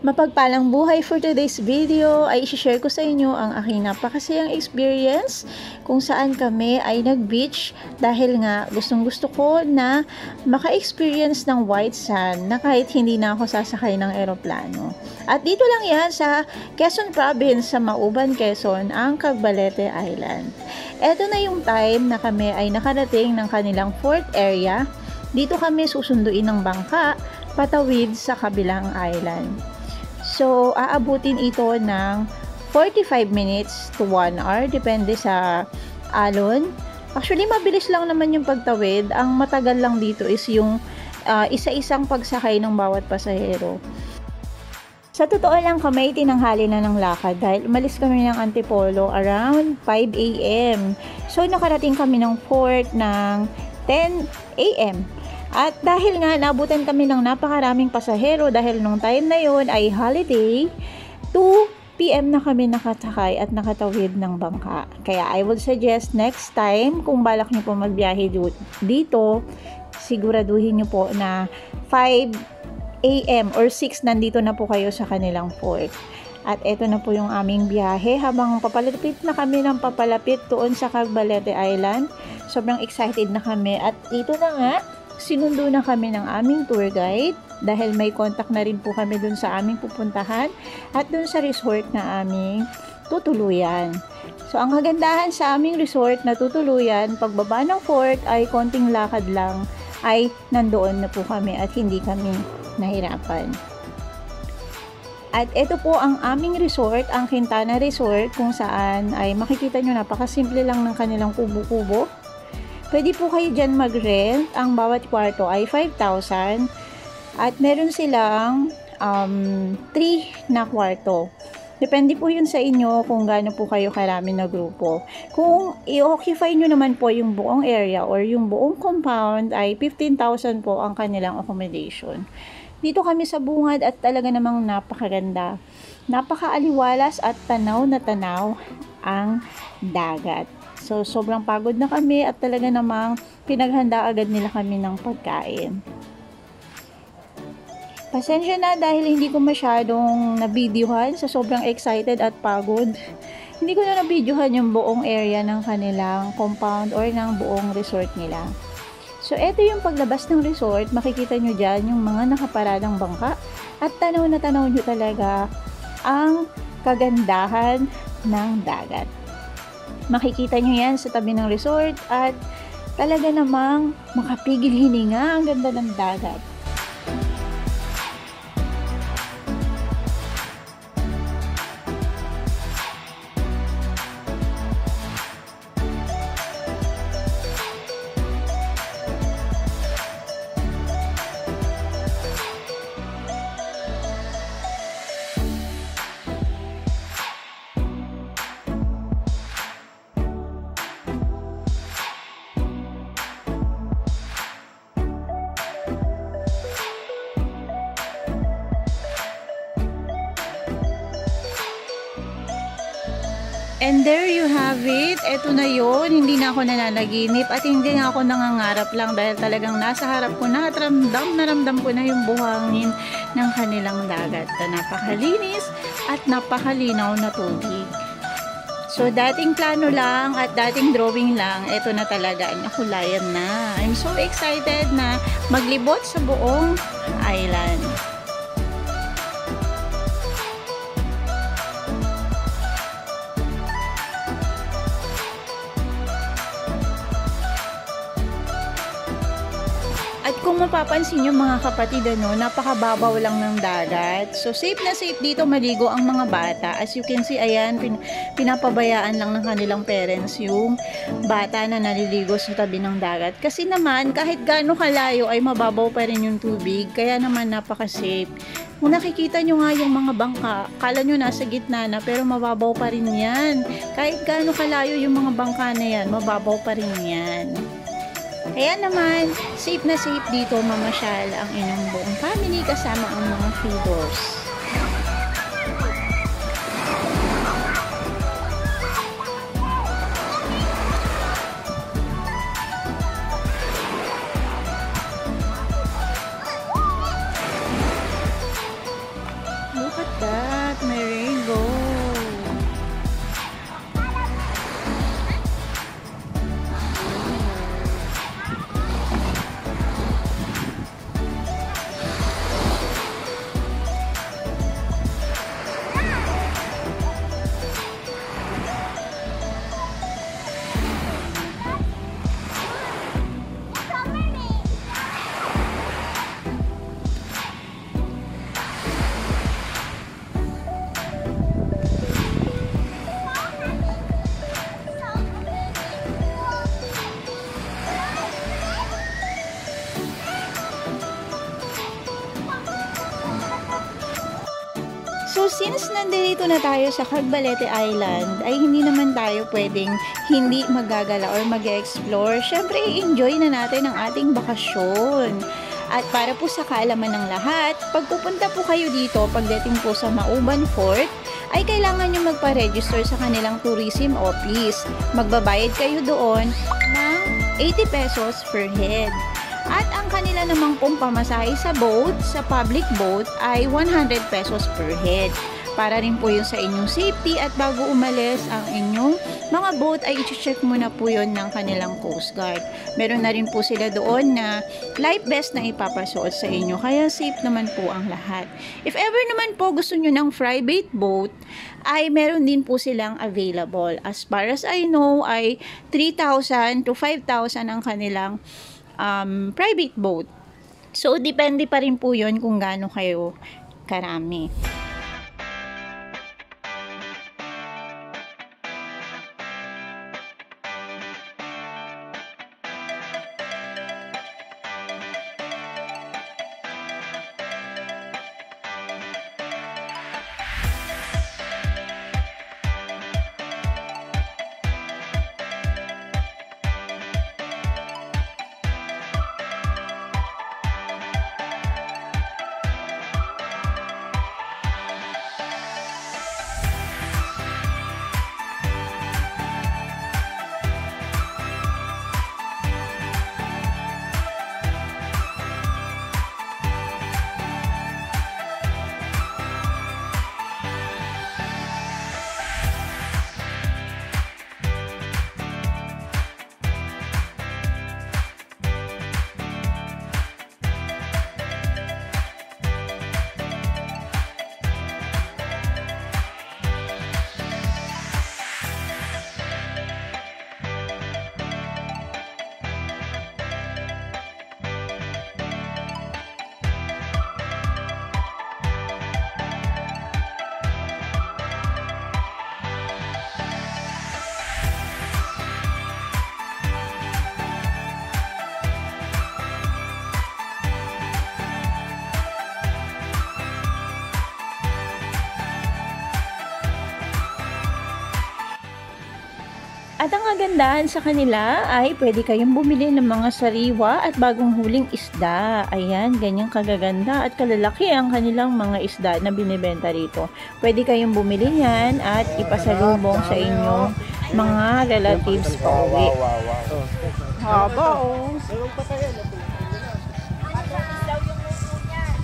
Mapagpalang buhay. For today's video ay i-share ko sa inyo ang aking napakasayang experience kung saan kami ay nag-beach dahil nga gustong-gusto ko na maka-experience ng white sand na kahit hindi na ako sasakay ng eroplano. At dito lang yan sa Quezon Province sa Mauban, Quezon, ang Cagbalete Island. Ito na yung time na kami ay nakarating ng kanilang fourth area. Dito kami susunduin ng bangka patawid sa kabilang island. So, aabutin ito ng 45 minutes to 1 hour, depende sa alon. Actually, mabilis lang naman yung pagtawid. Ang matagal lang dito is yung isa-isang pagsakay ng bawat pasahero. Sa totoo lang, kami tinanghali na ng lakad dahil umalis kami ng Antipolo around 5 AM. So, nakarating kami ng port ng 10 AM. At dahil nga nabutan kami ng napakaraming pasahero dahil nung time na yon ay holiday, 2 PM na kami nakasakay at nakatawid ng bangka. Kaya I would suggest next time kung balak niyo po magbiyahe dito, siguraduhin niyo po na 5 AM or 6 nandito na po kayo sa kanilang port. At eto na po yung aming biyahe habang papalapit na kami ng papalapit doon sa Cagbalete Island. Sobrang excited na kami at ito na nga, sinundo na kami ng aming tour guide dahil may contact na rin po kami dun sa aming pupuntahan at dun sa resort na aming tutuluyan. So, ang kagandahan sa aming resort na tutuluyan, pagbaba ng fort ay konting lakad lang ay nandoon na po kami at hindi kami nahirapan. At ito po ang aming resort, ang Quintana Resort, kung saan ay makikita nyo napakasimple lang ng kanilang kubo-kubo. Pwede po kayo dyan mag-rent. Ang bawat kwarto ay 5,000. At meron silang 3 na kwarto. Depende po yun sa inyo kung gaano po kayo karami na grupo. Kung i-occupy nyo naman po yung buong area or yung buong compound ay 15,000 po ang kanilang accommodation. Dito kami sa bungad at talaga namang napakaganda. Napakaaliwalas at tanaw na tanaw ang dagat. So, sobrang pagod na kami at talaga namang pinaghanda agad nila kami ng pagkain. Pasensya na dahil hindi ko masyadong nabidyohan sa sobrang excited at pagod. Hindi ko na nabidyohan yung buong area ng kanilang compound or ng buong resort nila. So, eto yung paglabas ng resort. Makikita nyo dyan yung mga nakaparadang bangka at tanaw na tanaw nyo talaga ang kagandahan ng dagat. Makikita nyo yan sa tabi ng resort at talaga namang makapigil hininga ang ganda ng dagat. And there you have it. Ito na yon. Hindi na ako nananaginip at hindi na ako nangangarap lang dahil talagang nasa harap ko na at ramdam ko na yung buhangin ng kanilang dagat na napakalinis at napakalinaw na tubig. So, dating plano lang at dating drawing lang, ito na talaga, nakulayan na. I'm so excited na maglibot sa buong island. At kung mapapansin nyo mga kapatid, napakababaw lang ng dagat. So, safe na safe dito maligo ang mga bata. As you can see, ayan, pinapabayaan lang ng kanilang parents yung bata na naliligo sa tabi ng dagat. Kasi naman, kahit gaano kalayo ay mababaw pa rin yung tubig. Kaya naman, napaka-safe. Kung nakikita nyo nga yung mga bangka, kala nyo nasa gitna na, pero mababaw pa rin yan. Kahit gaano kalayo yung mga bangka na yan, mababaw pa rin yan. Kaya naman, safe na safe dito mamasyal ang inyong buong family kasama ang mga feeders. Look at that, may rainbow. So, since nandito na tayo sa Cagbalete Island, ay hindi naman tayo pwedeng hindi magagala or mag-explore. Siyempre, i-enjoy na natin ang ating bakasyon. At para po sa kaalaman ng lahat, pag pupunta po kayo dito, pagdating po sa Mauban Fort, ay kailangan nyo magpa-register sa kanilang tourism office. Magbabayad kayo doon ng 80 pesos per head. At ang kanila namang pong pamasahe sa boat, sa public boat, ay 100 pesos per head. Para rin po yun sa inyong safety at bago umalis ang inyong mga boat ay i-check muna po yun ng kanilang Coast Guard. Meron na rin po sila doon na life vest na ipapasuot sa inyo. Kaya safe naman po ang lahat. If ever naman po gusto nyo ng private boat, ay meron din po silang available. As far as I know, ay 3,000 to 5,000 ang kanilang private boat. So, depende pa rin po yun kung gaano kayo karami. At ang kagandahan sa kanila ay pwede kayong bumili ng mga sariwa at bagong huling isda. Ayan, ganyang kagaganda at kalalaki ang kanilang mga isda na binibenta rito. Pwede kayong bumili yan at ipasalubong sa inyong mga relatives pa uwi. Haba oh.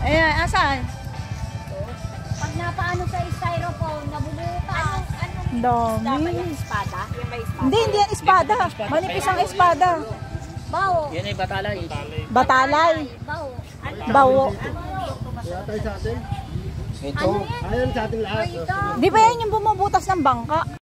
Ayan, asan? Pag napaano sa styrofoam, nabubutas. Dami. Espada? Yung may espada? Hindi yan espada. Manipis ang espada. Bao. Yan ay batalay. Batalay. Bao. Bawo. Ito. Ayun sa ating lahat. Di ba yan yung bumubutas ng bangka?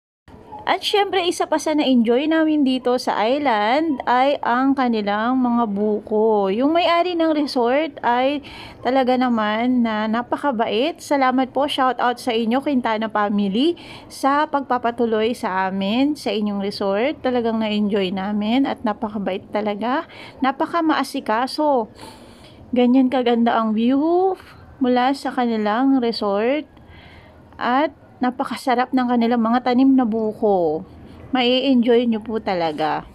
At syempre, isa pa sa na-enjoy namin dito sa island ay ang kanilang mga buko. Yung may-ari ng resort ay talaga naman na napakabait. Salamat po, shout out sa inyo, Quintana family, sa pagpapatuloy sa amin sa inyong resort. Talagang na-enjoy namin at napakabait talaga. Napaka-maasikaso. Ganyan kaganda ang view mula sa kanilang resort. At napakasarap ng kanilang mga tanim na buko. Mai-enjoy nyo po talaga.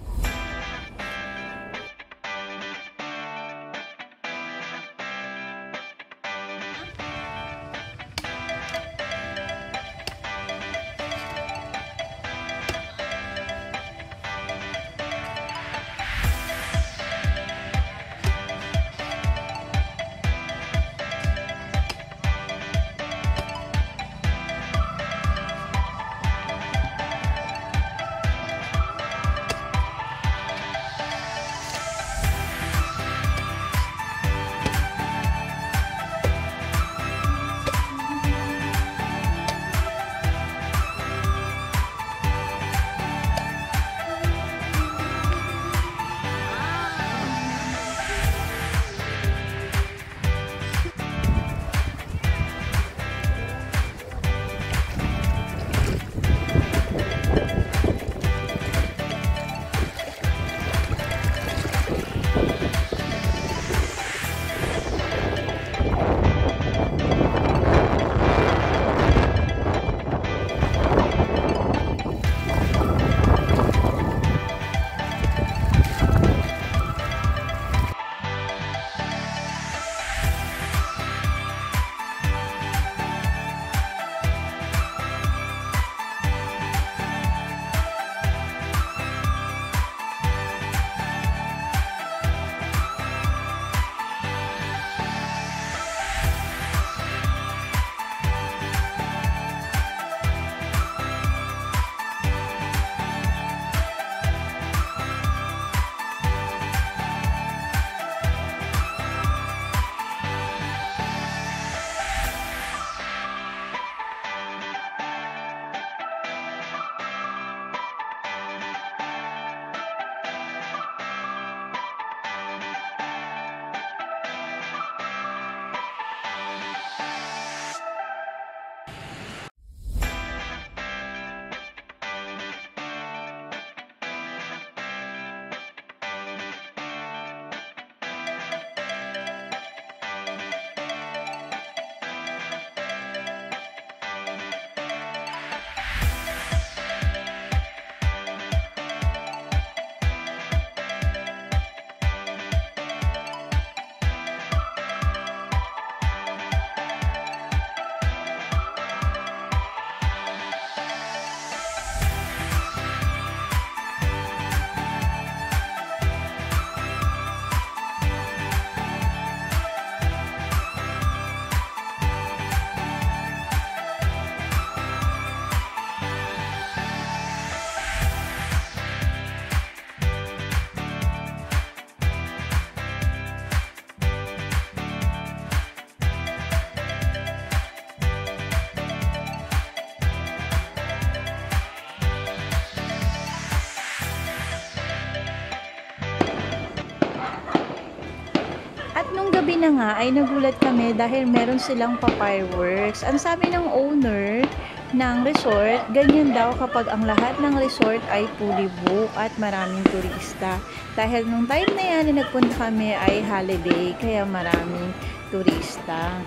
kanina nga ay nagulat kami dahil meron silang pa-fireworks. Ang sabi ng owner ng resort, ganyan daw kapag ang lahat ng resort ay fully booked at maraming turista. Dahil nung time na yan na nagpunta kami ay holiday, kaya maraming turista.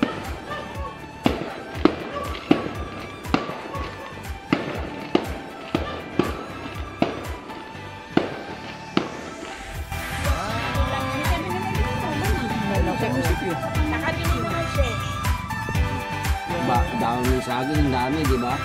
Nakabili naman siya. Ba, dahon ng saging, ang dami, di ba?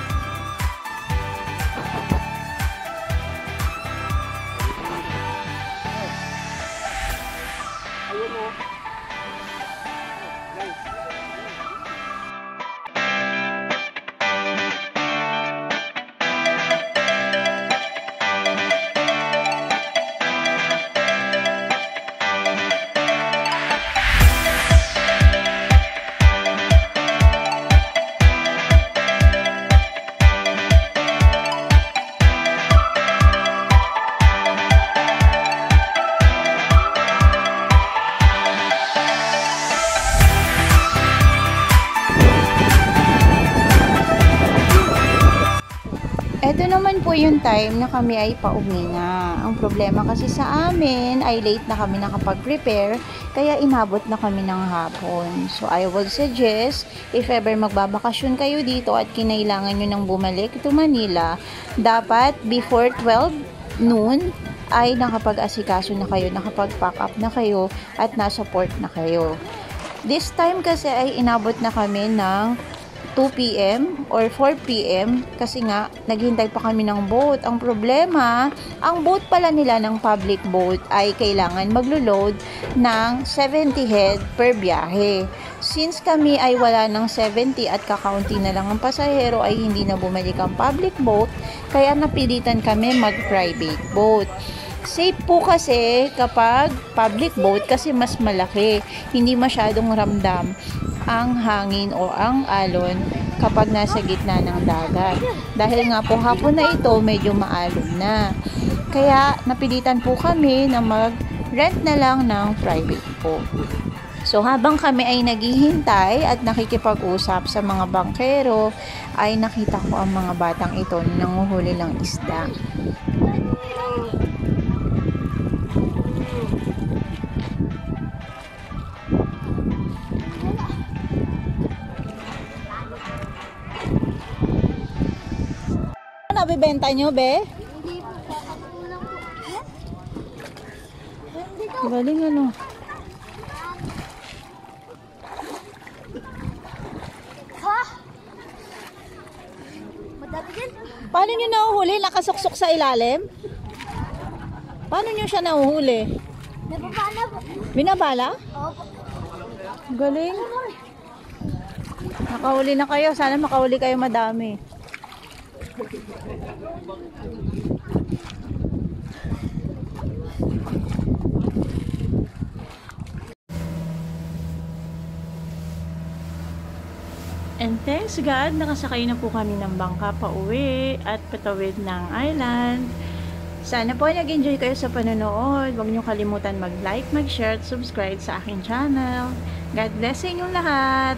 Ito naman po yung time na kami ay pauwi na. Ang problema kasi sa amin ay late na kami nakapag-prepare, kaya inabot na kami ng hapon. So I would suggest, if ever magbabakasyon kayo dito at kinailangan nyo nang bumalik to Manila, dapat before 12 noon ay nakapag-asikaso na kayo, nakapag-pack up na kayo at nasa port na kayo. This time kasi ay inabot na kami ng 2 p.m. or 4 p.m. kasi nga naghintay pa kami ng boat. Ang problema, ang boat pala nila ng public boat ay kailangan maglo-load ng 70 head per biyahe. Since kami ay wala ng 70 at kakaunti na lang ang pasahero, ay hindi na bumalik ang public boat, kaya napilitan kami mag-private boat. Safe po kasi kapag public boat kasi mas malaki, hindi masyadong ramdam ang hangin o ang alon kapag nasa gitna ng dagat. Dahil nga po hapon na ito medyo maalon na. Kaya napilitan po kami na mag-rent na lang ng private boat. So habang kami ay naghihintay at nakikipag-usap sa mga bangkero, ay nakita ko ang mga batang ito na nanguhuli ng isda. Nabibenta nyo, be? Hindi po, kakakulang po. Hindi to. Galing ano. Ha? Madami din. Paano nyo nahuhuli? Nakasuksok sa ilalim? Paano nyo siya nahuhuli? Napapala po. Binabala? Opo. Galing. Nakahuli na kayo. Sana makahuli kayo madami. And thanks God, nakasakay na po kami ng bangka pa uwi at patawid ng island. Sana po nag-enjoy kayo sa panonood. Huwag niyo kalimutan mag-like, mag-share at subscribe sa aking channel. God bless sa inyong lahat!